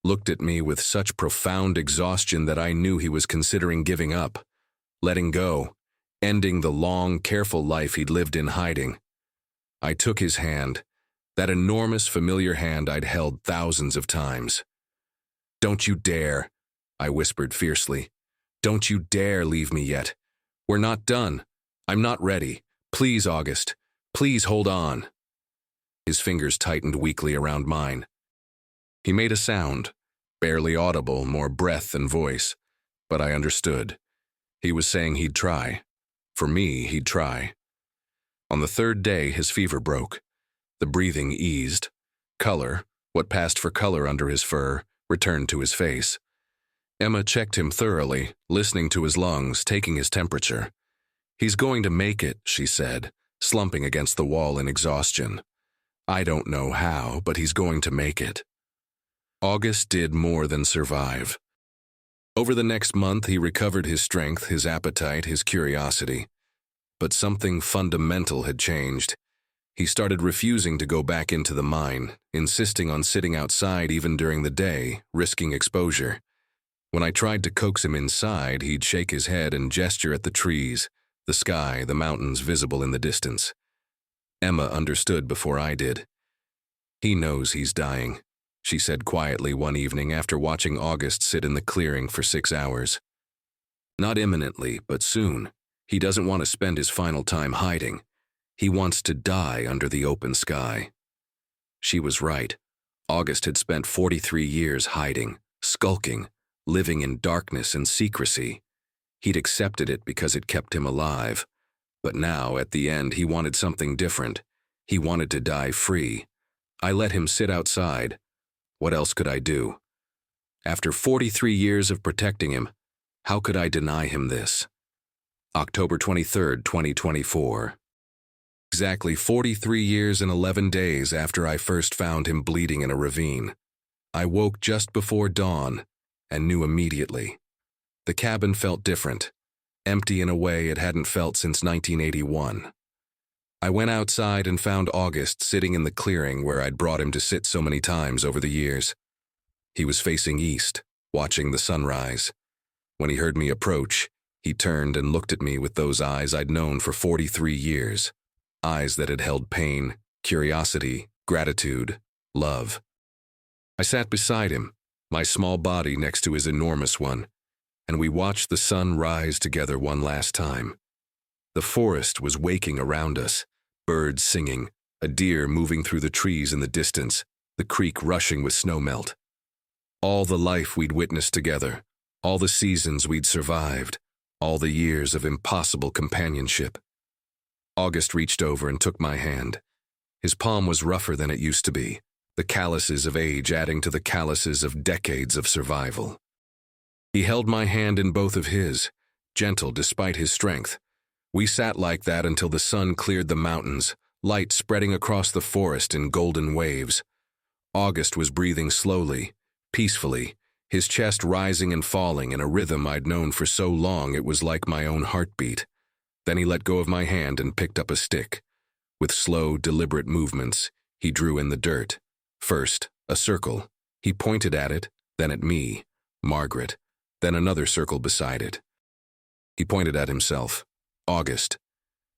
Speaker 1: looked at me with such profound exhaustion that I knew he was considering giving up, letting go, ending the long, careful life he'd lived in hiding. I took his hand, that enormous, familiar hand I'd held thousands of times. "Don't you dare," I whispered fiercely. "Don't you dare leave me yet. We're not done. I'm not ready. Please, August. Please hold on." His fingers tightened weakly around mine. He made a sound, barely audible, more breath than voice, but I understood. He was saying he'd try. For me, he'd try. On the third day, his fever broke. The breathing eased. Color, what passed for color under his fur, returned to his face. Emma checked him thoroughly, listening to his lungs, taking his temperature. "He's going to make it," she said, slumping against the wall in exhaustion. "I don't know how, but he's going to make it." August did more than survive. Over the next month, he recovered his strength, his appetite, his curiosity. But something fundamental had changed. He started refusing to go back into the mine, insisting on sitting outside even during the day, risking exposure. When I tried to coax him inside, he'd shake his head and gesture at the trees, the sky, the mountains visible in the distance. Emma understood before I did. "He knows he's dying," she said quietly one evening after watching August sit in the clearing for 6 hours. "Not imminently, but soon. He doesn't want to spend his final time hiding. He wants to die under the open sky." She was right. August had spent 43 years hiding, skulking, living in darkness and secrecy. He'd accepted it because it kept him alive. But now, at the end, he wanted something different. He wanted to die free. I let him sit outside. What else could I do? After 43 years of protecting him, how could I deny him this? October 23, 2024. Exactly 43 years and 11 days after I first found him bleeding in a ravine. I woke just before dawn and knew immediately. The cabin felt different, empty in a way it hadn't felt since 1981. I went outside and found August sitting in the clearing where I'd brought him to sit so many times over the years. He was facing east, watching the sunrise. When he heard me approach, he turned and looked at me with those eyes I'd known for 43 years. Eyes that had held pain, curiosity, gratitude, love. I sat beside him, my small body next to his enormous one, and we watched the sun rise together one last time. The forest was waking around us, birds singing, a deer moving through the trees in the distance, the creek rushing with snowmelt. All the life we'd witnessed together, all the seasons we'd survived, all the years of impossible companionship. August reached over and took my hand. His palm was rougher than it used to be, the calluses of age adding to the calluses of decades of survival. He held my hand in both of his, gentle despite his strength. We sat like that until the sun cleared the mountains, light spreading across the forest in golden waves. August was breathing slowly, peacefully, his chest rising and falling in a rhythm I'd known for so long it was like my own heartbeat. Then he let go of my hand and picked up a stick. With slow, deliberate movements, he drew in the dirt. First, a circle. He pointed at it, then at me, Margaret, then another circle beside it. He pointed at himself, August.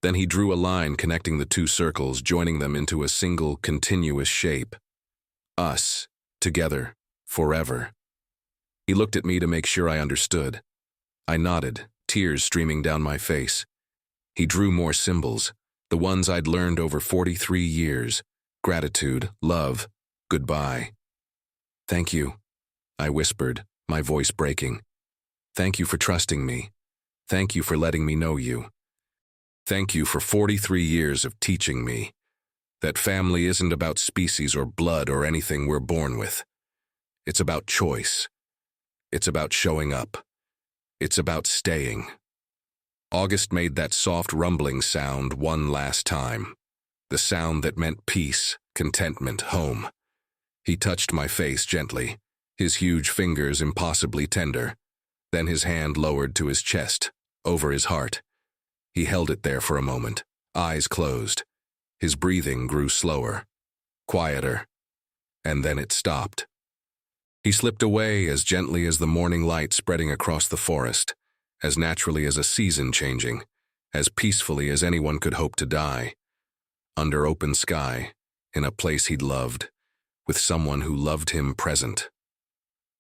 Speaker 1: Then he drew a line connecting the two circles, joining them into a single, continuous shape. Us, together, forever. He looked at me to make sure I understood. I nodded, tears streaming down my face. He drew more symbols, the ones I'd learned over 43 years. Gratitude, love, goodbye. "Thank you," I whispered, my voice breaking. "Thank you for trusting me. Thank you for letting me know you. Thank you for 43 years of teaching me that family isn't about species or blood or anything we're born with. It's about choice. It's about showing up. It's about staying." August made that soft rumbling sound one last time, the sound that meant peace, contentment, home. He touched my face gently, his huge fingers impossibly tender. Then his hand lowered to his chest, over his heart. He held it there for a moment, eyes closed. His breathing grew slower, quieter, and then it stopped. He slipped away as gently as the morning light spreading across the forest, as naturally as a season changing, as peacefully as anyone could hope to die. Under open sky, in a place he'd loved, with someone who loved him present.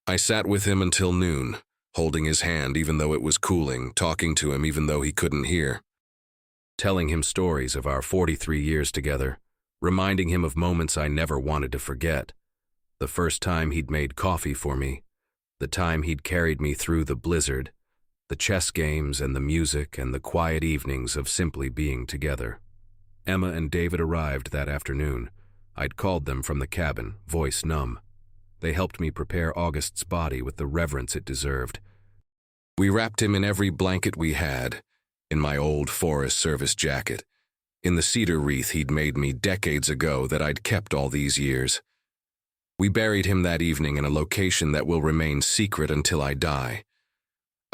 Speaker 1: I sat with him until noon, holding his hand even though it was cooling, talking to him even though he couldn't hear. Telling him stories of our 43 years together, reminding him of moments I never wanted to forget. The first time he'd made coffee for me, the time he'd carried me through the blizzard, the chess games and the music and the quiet evenings of simply being together. Emma and David arrived that afternoon. I'd called them from the cabin, voice numb. They helped me prepare August's body with the reverence it deserved. We wrapped him in every blanket we had, in my old Forest Service jacket, in the cedar wreath he'd made me decades ago that I'd kept all these years. We buried him that evening in a location that will remain secret until I die.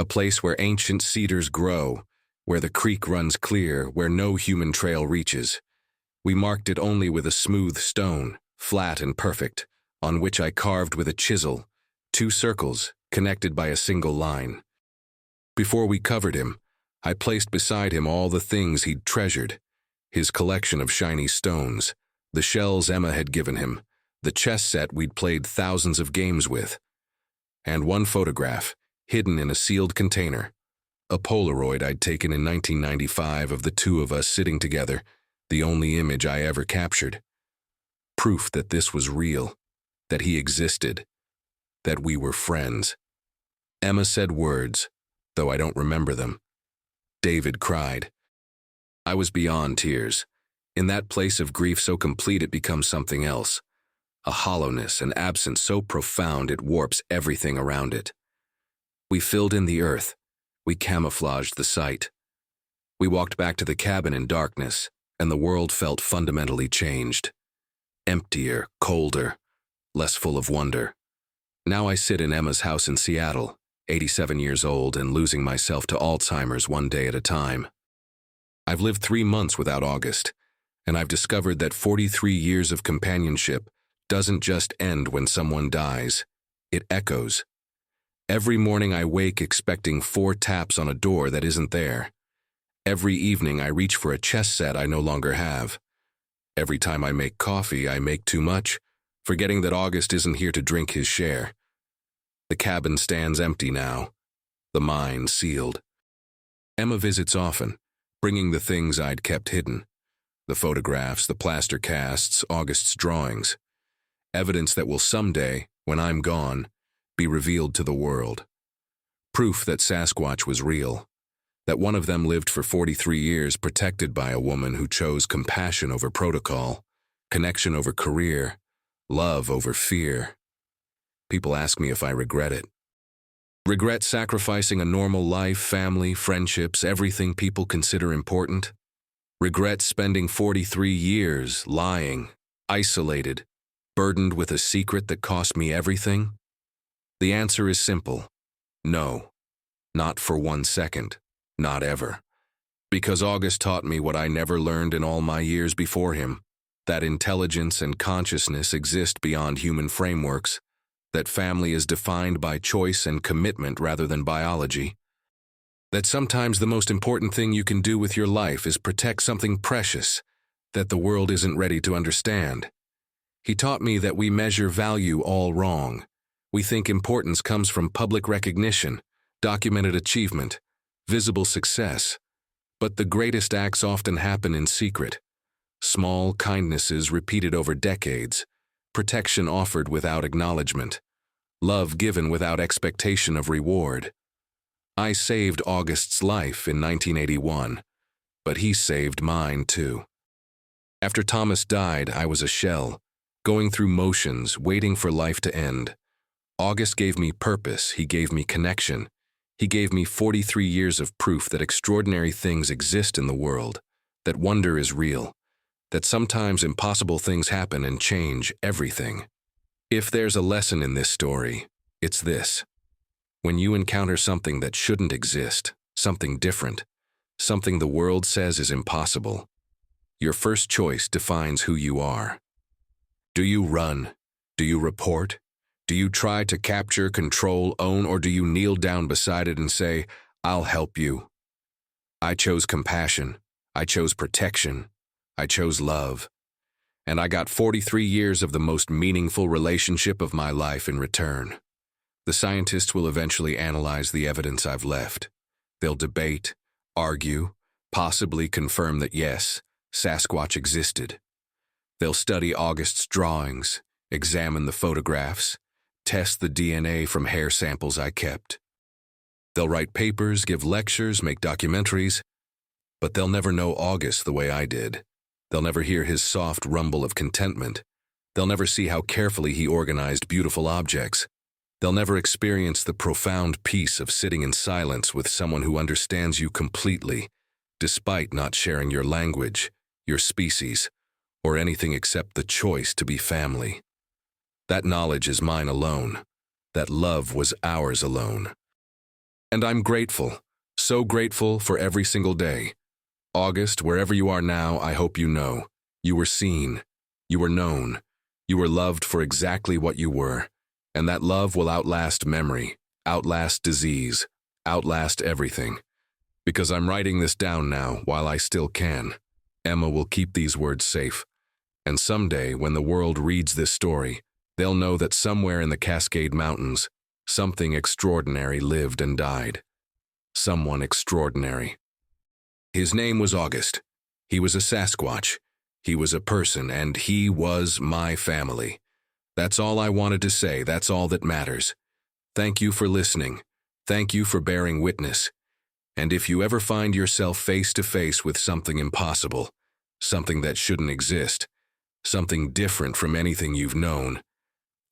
Speaker 1: A place where ancient cedars grow, where the creek runs clear, where no human trail reaches. We marked it only with a smooth stone, flat and perfect, on which I carved with a chisel 2 circles connected by a single line. Before we covered him, I placed beside him all the things he'd treasured: his collection of shiny stones, the shells Emma had given him, the chess set we'd played thousands of games with, and one photograph, hidden in a sealed container, a Polaroid I'd taken in 1995 of the 2 of us sitting together, the only image I ever captured. Proof that this was real, that he existed, that we were friends. Emma said words, though I don't remember them. David cried. I was beyond tears. In that place of grief so complete it becomes something else. A hollowness, an absence so profound it warps everything around it. We filled in the earth. We camouflaged the sight. We walked back to the cabin in darkness, and the world felt fundamentally changed. Emptier, colder, less full of wonder. Now I sit in Emma's house in Seattle, 87 years old and losing myself to Alzheimer's one day at a time. I've lived 3 months without August, and I've discovered that 43 years of companionship doesn't just end when someone dies. It echoes. Every morning I wake expecting 4 taps on a door that isn't there. Every evening I reach for a chess set I no longer have. Every time I make coffee, I make too much, forgetting that August isn't here to drink his share. The cabin stands empty now, the mine sealed. Emma visits often, bringing the things I'd kept hidden. The photographs, the plaster casts, August's drawings. Evidence that will someday, when I'm gone, be revealed to the world. Proof that Sasquatch was real, that one of them lived for 43 years protected by a woman who chose compassion over protocol, connection over career, love over fear. People ask me if I regret it. Regret sacrificing a normal life, family, friendships, everything people consider important? Regret spending 43 years lying, isolated, burdened with a secret that cost me everything? The answer is simple. No. Not for 1 second. Not ever. Because August taught me what I never learned in all my years before him, that intelligence and consciousness exist beyond human frameworks, that family is defined by choice and commitment rather than biology, that sometimes the most important thing you can do with your life is protect something precious that the world isn't ready to understand. He taught me that we measure value all wrong. We think importance comes from public recognition, documented achievement, visible success. But the greatest acts often happen in secret. Small kindnesses repeated over decades, protection offered without acknowledgement, love given without expectation of reward. I saved August's life in 1981, but he saved mine too. After Thomas died, I was a shell, going through motions, waiting for life to end. August gave me purpose, he gave me connection. He gave me 43 years of proof that extraordinary things exist in the world, that wonder is real, that sometimes impossible things happen and change everything. If there's a lesson in this story, it's this. When you encounter something that shouldn't exist, something different, something the world says is impossible, your first choice defines who you are. Do you run? Do you report? Do you try to capture, control, own, or do you kneel down beside it and say, I'll help you? I chose compassion. I chose protection. I chose love. And I got 43 years of the most meaningful relationship of my life in return. The scientists will eventually analyze the evidence I've left. They'll debate, argue, possibly confirm that yes, Sasquatch existed. They'll study August's drawings, examine the photographs, test the DNA from hair samples I kept. They'll write papers, give lectures, make documentaries, but they'll never know August the way I did. They'll never hear his soft rumble of contentment. They'll never see how carefully he organized beautiful objects. They'll never experience the profound peace of sitting in silence with someone who understands you completely, despite not sharing your language, your species, or anything except the choice to be family. That knowledge is mine alone. That love was ours alone. And I'm grateful, so grateful for every single day. August, wherever you are now, I hope you know, You were seen. You were known. You were loved for exactly what you were. And that love will outlast memory, outlast disease, outlast everything. Because I'm writing this down now while I still can. Emma will keep these words safe. And someday, when the world reads this story, they'll know that somewhere in the Cascade Mountains, something extraordinary lived and died. Someone extraordinary. His name was August. He was a Sasquatch. He was a person, and he was my family. That's all I wanted to say. That's all that matters. Thank you for listening. Thank you for bearing witness. And if you ever find yourself face to face with something impossible, something that shouldn't exist, something different from anything you've known,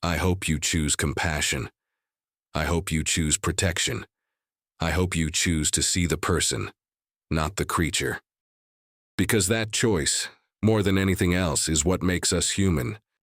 Speaker 1: I hope you choose compassion. I hope you choose protection. I hope you choose to see the person, not the creature. Because that choice, more than anything else, is what makes us human.